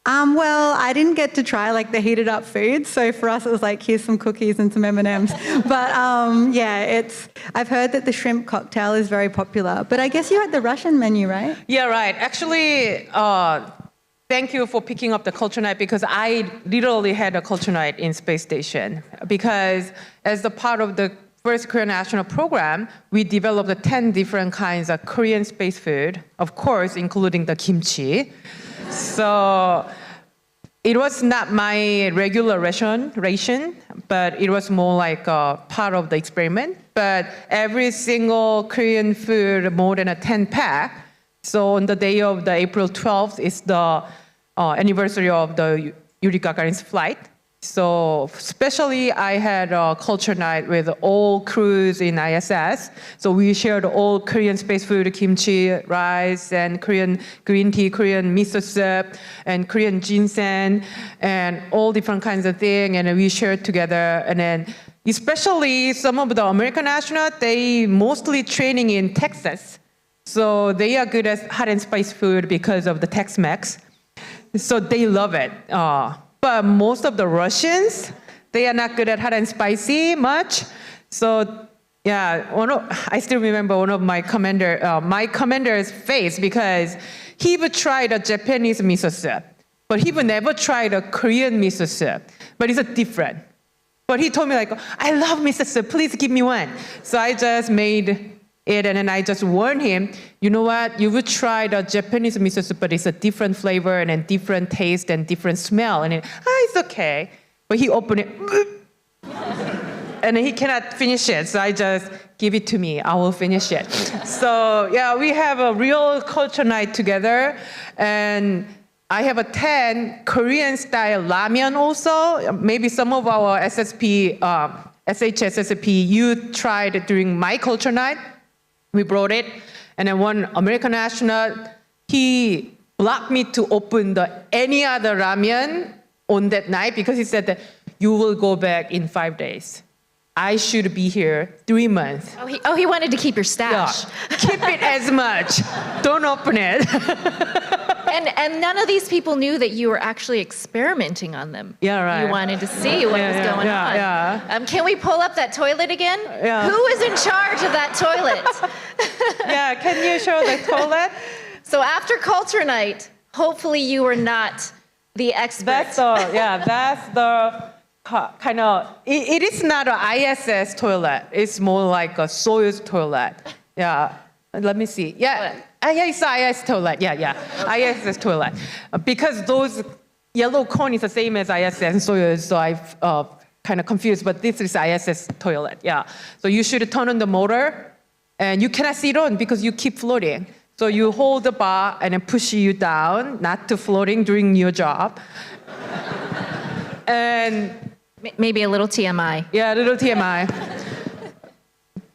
Well, I didn't get to try the heated up food, so for us it was like, here's some cookies and some M&Ms. But I've heard that the shrimp cocktail is very popular. But I guess you had the Russian menu, right? Yeah, right. Actually, thank you for picking up the culture night because I literally had a culture night in space station because as the part of the first Korean astronaut program, we developed 10 different kinds of Korean space food, of course, including the kimchi. So it was not my regular ration, but it was more like a part of the experiment. But every single Korean food, more than a 10 pack. So on the day of the April 12th is the anniversary of the Yuri Gagarin's flight. So especially I had a culture night with all crews in ISS. So we shared all Korean space food, kimchi, rice, and Korean green tea, Korean miso soup, and Korean ginseng, and all different kinds of things. And we shared together. And then especially some of the American astronauts, they mostly training in Texas. So they are good at hot and spicy food because of the Tex-Mex. So they love it. But most of the Russians, they are not good at hot and spicy much. So yeah, I still remember one of my commander's face because he would try the Japanese miso soup, but he would never try the Korean miso soup. But it's different. But he told me like, I love miso soup, please give me one. So I just made it, and then I just warned him, you know what, you would try the Japanese miso soup, but it's a different flavor and a different taste and different smell. And it's okay. But he opened it, and he cannot finish it. So I just give it to me, I will finish it. So yeah, we have a real culture night together. And I have a 10 Korean style ramen also. Maybe some of our SHSSP, you tried it during my culture night. We brought it, and then one American astronaut, he blocked me to open any other ramen on that night because he said that you will go back in 5 days. I should be here 3 months. He wanted to keep your stash. Yeah. Keep it as much. Don't open it. And none of these people knew that you were actually experimenting on them. Yeah, right. You wanted to see what was going on. Yeah. Can we pull up that toilet again? Yeah. Who is in charge of that toilet? Yeah, can you show the toilet? So after culture night, hopefully you were not the expert. That's the kind of, it is not an ISS toilet. It's more like a Soyuz toilet. Yeah, let me see. Yeah, it's ISS toilet. Yeah, ISS toilet. Because those yellow cone is the same as ISS and Soyuz, so I've kind of confused, but this is ISS toilet, yeah. So you should turn on the motor, and you cannot sit on because you keep floating. So you hold the bar and then push you down, not to floating during your job. And maybe a little TMI. yeah, a little TMI.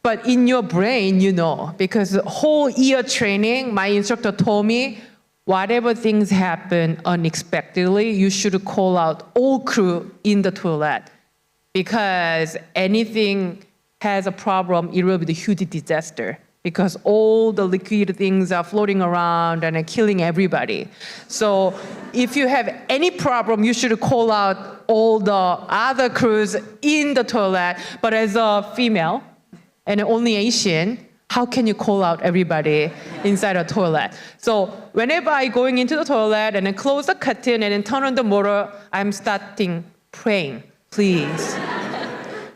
But in your brain, you know, because the whole year training, my instructor told me, whatever things happen unexpectedly, you should call out all crew in the toilet. Because anything has a problem, it will be a huge disaster. Because all the liquid things are floating around and are killing everybody. So if you have any problem, you should call out all the other crews in the toilet. But as a female and only Asian, how can you call out everybody inside a toilet? So whenever I going into the toilet and then close the curtain and then turn on the motor, I'm starting praying, please.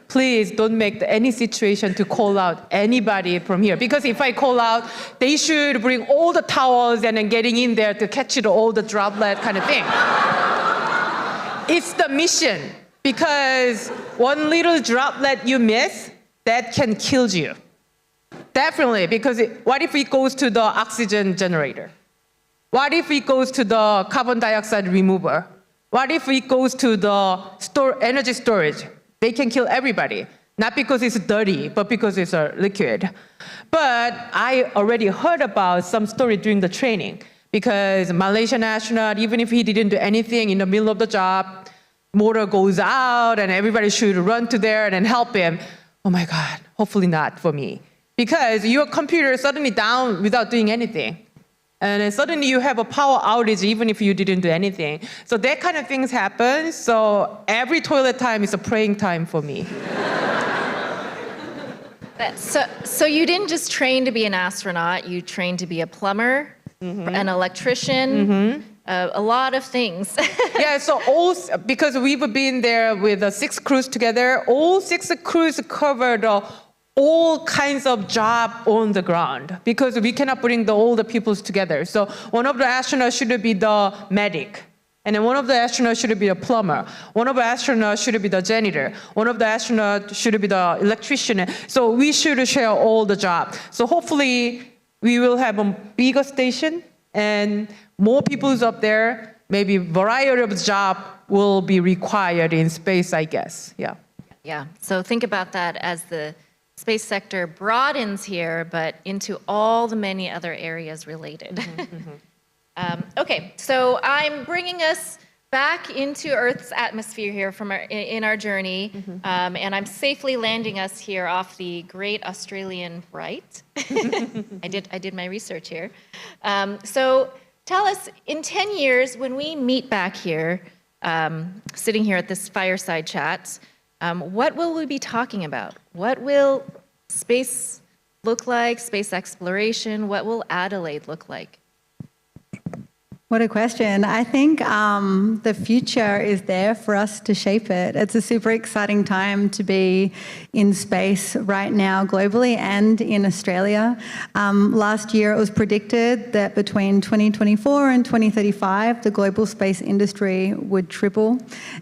Please don't make any situation to call out anybody from here. Because if I call out, they should bring all the towels and then getting in there to catch all the droplet kind of thing. It's the mission. Because one little droplet you miss, that can kill you. Definitely, because what if it goes to the oxygen generator? What if it goes to the carbon dioxide remover? What if it goes to the energy storage? They can kill everybody, not because it's dirty, but because it's a liquid. But I already heard about some story during the training, because Malaysian astronaut, even if he didn't do anything in the middle of the job, motor goes out and everybody should run to there and help him. Oh my God, hopefully not for me. Because your computer is suddenly down without doing anything. And then suddenly you have a power outage even if you didn't do anything. So that kind of things happen. So every toilet time is a praying time for me. So you didn't just train to be an astronaut, you trained to be a plumber, an electrician, a lot of things. Yeah, so because we've been there with the 6 crews together, all 6 crews covered all kinds of job on the ground because we cannot bring all the peoples together. So one of the astronauts should be the medic. And then one of the astronauts should be a plumber. One of the astronauts should be the janitor. One of the astronauts should be the electrician. So we should share all the jobs. So hopefully we will have a bigger station and more people's up there. Maybe variety of job will be required in space, I guess. Yeah. Yeah, so think about that as the space sector broadens here, but into all the many other areas related. Okay, so I'm bringing us back into Earth's atmosphere here from in our journey, and I'm safely landing us here off the Great Australian Bight. I did my research here. So tell us, in 10 years, when we meet back here, sitting here at this fireside chat, what will we be talking about? What will space look like, space exploration? What will Adelaide look like? What a question. I think the future is there for us to shape it. It's a super exciting time to be in space right now globally and in Australia. Last year it was predicted that between 2024 and 2035 the global space industry would triple,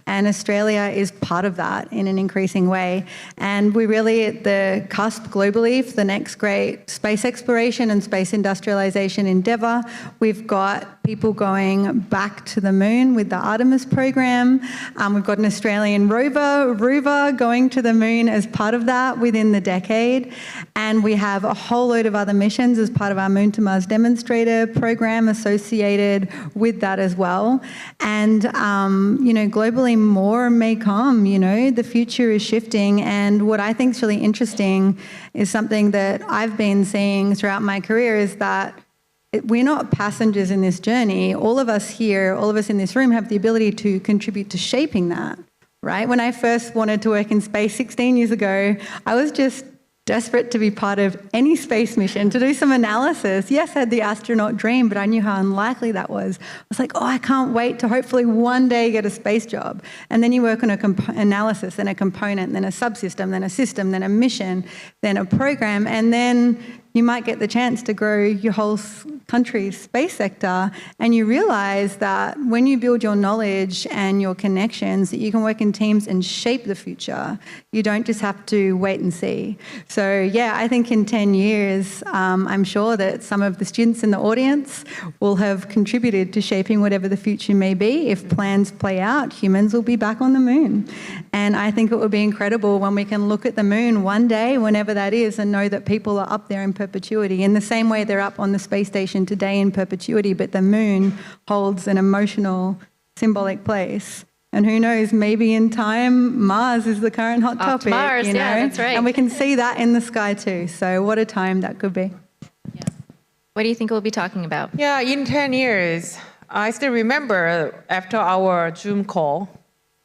and Australia is part of that in an increasing way. And we're really at the cusp globally for the next great space exploration and space industrialization endeavour. We've got people going back to the moon with the Artemis program. We've got an Australian rover going to the moon as part of that within the decade. And we have a whole load of other missions as part of our Moon to Mars demonstrator program associated with that as well. And, globally more may come, the future is shifting. And what I think is really interesting is something that I've been seeing throughout my career is that we're not passengers in this journey. All of us here, all of us in this room have the ability to contribute to shaping that, right? When I first wanted to work in space 16 years ago, I was just desperate to be part of any space mission, to do some analysis. Yes, I had the astronaut dream, but I knew how unlikely that was. I was like, I can't wait to hopefully one day get a space job. And then you work on an analysis, then a component, then a subsystem, then a system, then a mission, then a program, and then you might get the chance to grow your whole country's space sector, and you realize that when you build your knowledge and your connections, that you can work in teams and shape the future. You don't just have to wait and see. So yeah, I think in 10 years, I'm sure that some of the students in the audience will have contributed to shaping whatever the future may be. If plans play out, humans will be back on the moon. And I think it would be incredible when we can look at the moon one day, whenever that is, and know that people are up there in perpetuity. In the same way they're up on the space station today in perpetuity, but the moon holds an emotional, symbolic place. And who knows, maybe in time, Mars is the current hot topic. To Mars, yeah, that's right. And we can see that in the sky too. So what a time that could be. Yeah. What do you think we'll be talking about? Yeah, in 10 years, I still remember after our Zoom call,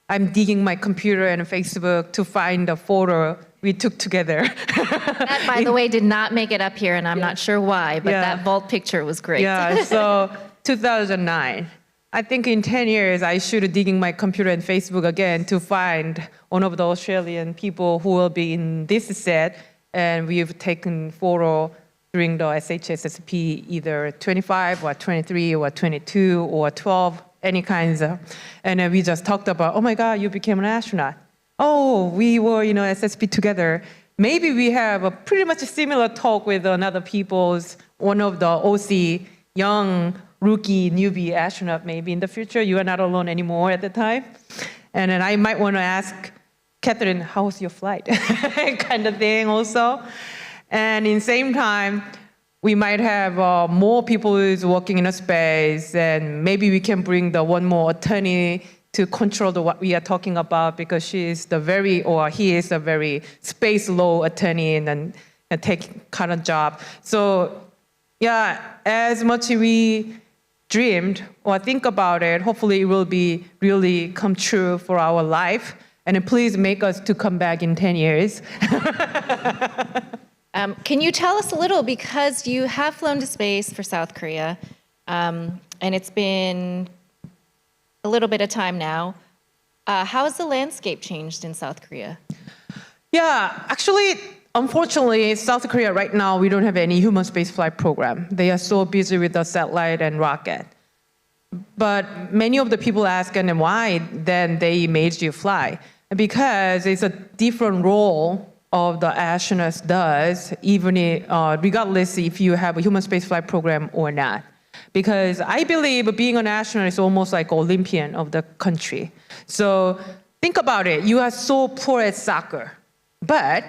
I'm digging my computer and Facebook to find a photo we took together. That, by the way, did not make it up here, and I'm not sure why, but that vault picture was great. Yeah, so 2009. I think in 10 years, I should digging my computer and Facebook again to find one of the Australian people who will be in this set, and we've taken photo during the SHSSP either 25 or 23 or 22 or 12, any kinds of, and then we just talked about, oh my God, you became an astronaut. Oh, we were, SSP together. Maybe we have a pretty much a similar talk with another people's, one of the OC young rookie newbie astronaut maybe in the future. You are not alone anymore at the time. And then I might want to ask Catherine, how was your flight? Kind of thing also. And in the same time, we might have more people who's working in a space, and maybe we can bring the one more attorney to control what we are talking about, because he is a very space law attorney and take current job. So yeah, as much we dreamed or think about it, hopefully it will be really come true for our life. And please make us to come back in 10 years. Can you tell us a little, because you have flown to space for South Korea, And it's been a little bit of time now. How has the landscape changed in South Korea? Yeah, actually, unfortunately, South Korea right now, we don't have any human spaceflight program. They are so busy with the satellite and rocket. But many of the people ask, and why then they made you fly? Because it's a different role of the astronauts does, even regardless if you have a human spaceflight program or not. Because I believe being an astronaut is almost like Olympian of the country. So think about it. You are so poor at soccer. But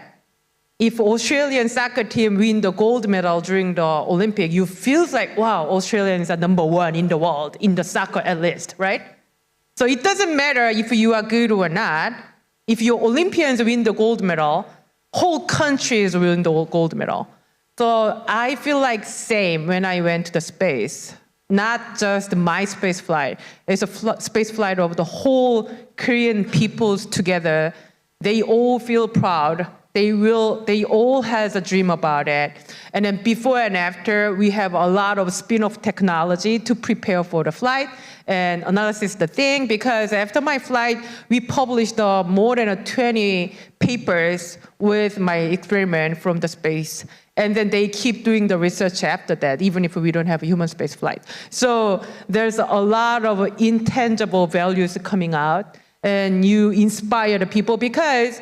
if Australian soccer team win the gold medal during the Olympic, you feel like, wow, Australians are number one in the world, in the soccer at least, right? So it doesn't matter if you are good or not. If your Olympians win the gold medal, whole countries win the gold medal. So I feel like same when I went to the space. Not just my space flight. It's a space flight of the whole Korean peoples together. They all feel proud. They all has a dream about it. And then before and after, we have a lot of spin-off technology to prepare for the flight. And analysis the thing, because after my flight, we published more than 20 papers with my experiment from the space. And then they keep doing the research after that, even if we don't have a human space flight. So there's a lot of intangible values coming out, and you inspire the people because,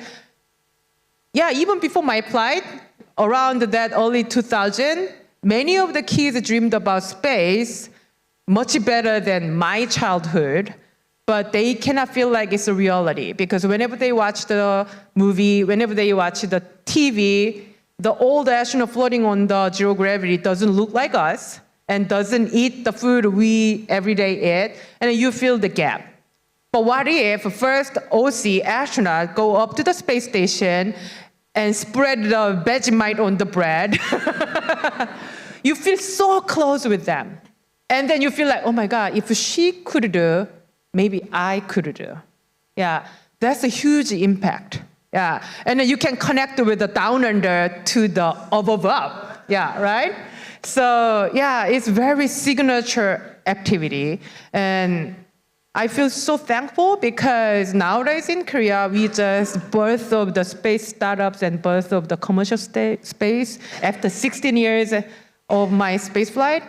yeah, even before my flight, around that early 2000, many of the kids dreamed about space much better than my childhood, but they cannot feel like it's a reality because whenever they watch the movie, whenever they watch the TV, the old astronaut floating on the zero gravity doesn't look like us and doesn't eat the food we every day eat, and you feel the gap. But what if first OC astronaut go up to the space station and spread the Vegemite on the bread? You feel so close with them. And then you feel like, oh my God, if she could do, maybe I could do. Yeah, that's a huge impact. Yeah, and then you can connect with the down under to the up. Yeah, right? So yeah, it's very signature activity. And I feel so thankful because nowadays in Korea, we just birth of the space startups and birth of the commercial space after 16 years of my space flight.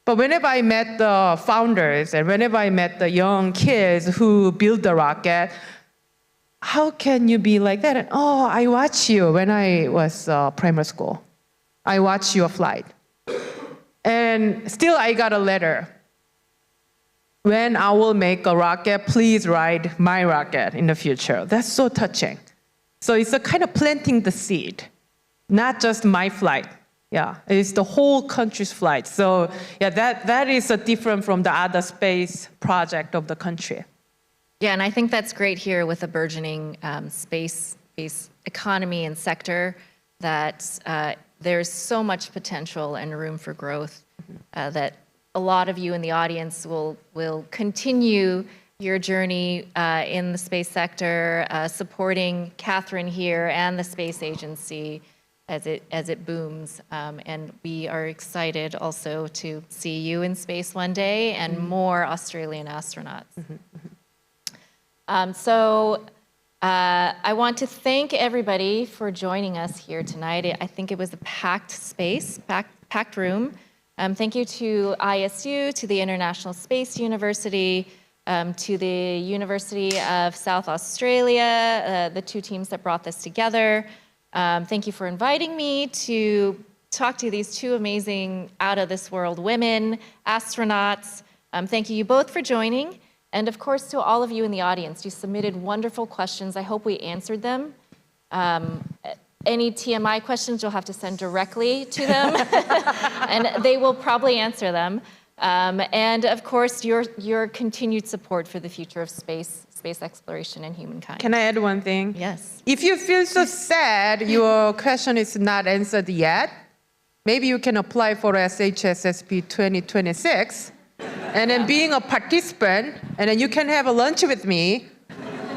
But whenever I met the founders and whenever I met the young kids who built the rocket, how can you be like that? And, oh, I watched you when I was primary school. I watched your flight. And still I got a letter. When I will make a rocket, please ride my rocket in the future. That's so touching. So it's a kind of planting the seed, not just my flight. Yeah, it's the whole country's flight. So yeah, that is different from the other space project of the country. Yeah, and I think that's great here with a burgeoning space-based economy and sector that there's so much potential and room for growth that a lot of you in the audience will continue your journey in the space sector, supporting Catherine here and the space agency as it booms. And we are excited also to see you in space one day and more Australian astronauts. So I want to thank everybody for joining us here tonight. I think it was a packed space, packed room. Thank you to ISU, to the International Space University, to the University of South Australia, the two teams that brought this together. Thank you for inviting me to talk to these two amazing out-of-this-world women, astronauts. Thank you both for joining. And of course, to all of you in the audience, you submitted wonderful questions. I hope we answered them. Any TMI questions, you'll have to send directly to them, and they will probably answer them. And of course, your continued support for the future of space exploration and humankind. Can I add one thing? Yes. If you feel so sad your question is not answered yet, maybe you can apply for SHSSP25. And then being a participant, and then you can have a lunch with me.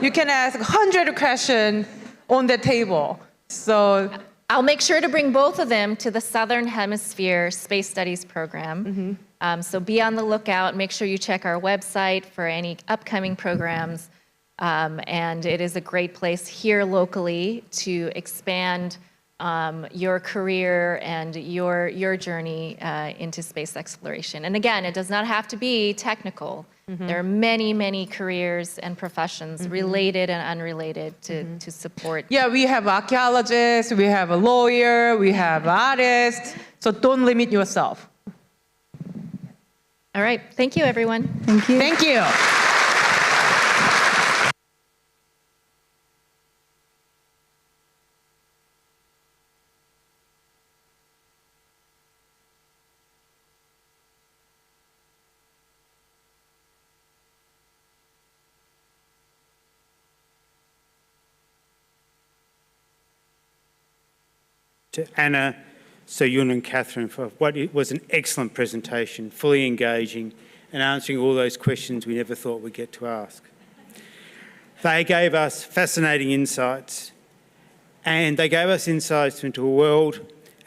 You can ask 100 questions on the table. So I'll make sure to bring both of them to the Southern Hemisphere Space Studies program. So be on the lookout. Make sure you check our website for any upcoming programs. And it is a great place here locally to expand your career and your journey into space exploration. And again, it does not have to be technical. There are many, many careers and professions, related and unrelated, to support. Yeah, we have archaeologists, we have a lawyer, we have artists, so don't limit yourself. All right, thank you, everyone. Thank you. Thank you. To Anna, So-Yun and Catherine for what was an excellent presentation, fully engaging and answering all those questions we never thought we'd get to ask. They gave us fascinating insights, and they gave us insights into a world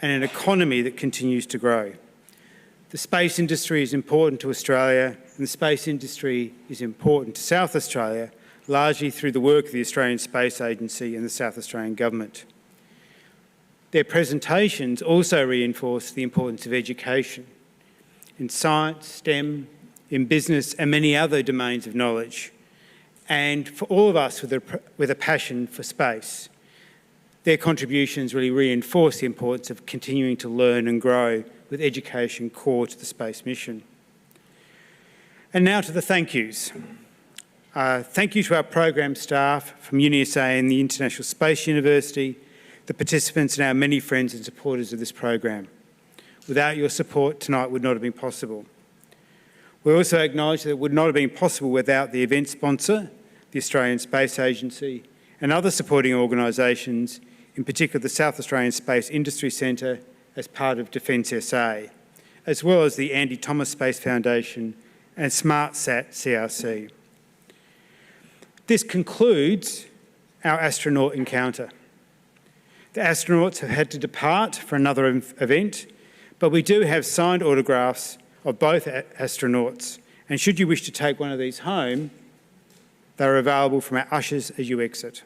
and an economy that continues to grow. The space industry is important to Australia, and the space industry is important to South Australia, largely through the work of the Australian Space Agency and the South Australian Government. Their presentations also reinforce the importance of education in science, STEM, in business and many other domains of knowledge. And for all of us with a passion for space, their contributions really reinforce the importance of continuing to learn and grow with education core to the space mission. And now to the thank yous. Thank you to our program staff from UniSA and the International Space University, the participants and our many friends and supporters of this program. Without your support, tonight would not have been possible. We also acknowledge that it would not have been possible without the event sponsor, the Australian Space Agency, and other supporting organisations, in particular the South Australian Space Industry Centre as part of Defence SA, as well as the Andy Thomas Space Foundation and SmartSat CRC. This concludes our astronaut encounter. The astronauts have had to depart for another event, but we do have signed autographs of both astronauts, and should you wish to take one of these home, they're available from our ushers as you exit.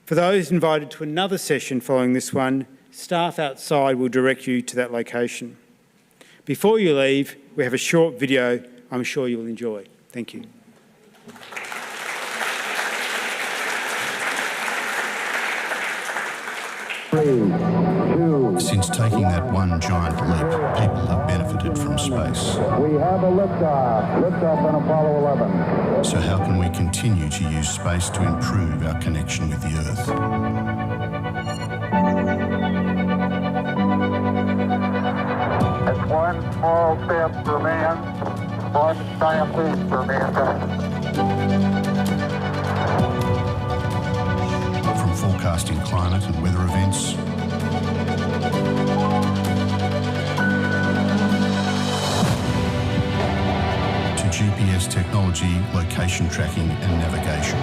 For those invited to another session following this one, staff outside will direct you to that location. Before you leave, we have a short video I'm sure you will enjoy. Thank you. Since taking that one giant leap, people have benefited from space. We have a liftoff on Apollo 11. So how can we continue to use space to improve our connection with the Earth? It's one small step for man, one giant leap for mankind. From forecasting climate and weather events, to GPS technology, location tracking and navigation.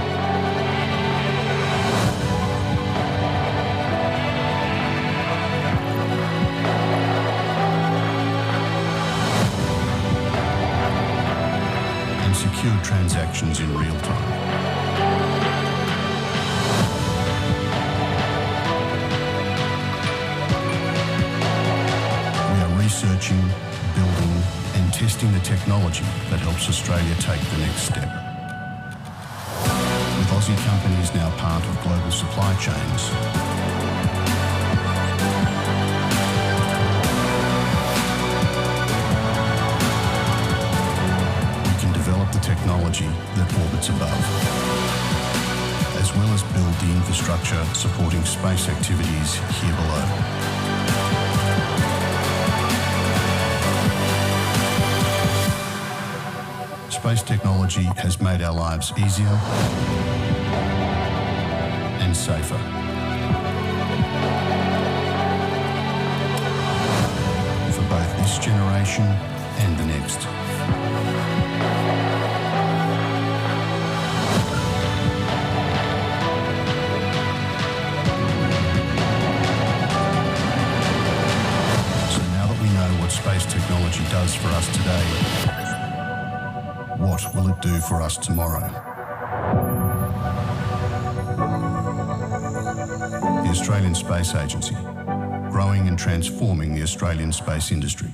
And secure transactions in real time. Researching, building and testing the technology that helps Australia take the next step. With Aussie companies now part of global supply chains, we can develop the technology that orbits above, as well as build the infrastructure supporting space activities here below. Space technology has made our lives easier and safer. For both this generation and the next. space technology does for us today, what will it do for us tomorrow? The Australian Space Agency, growing and transforming the Australian space industry.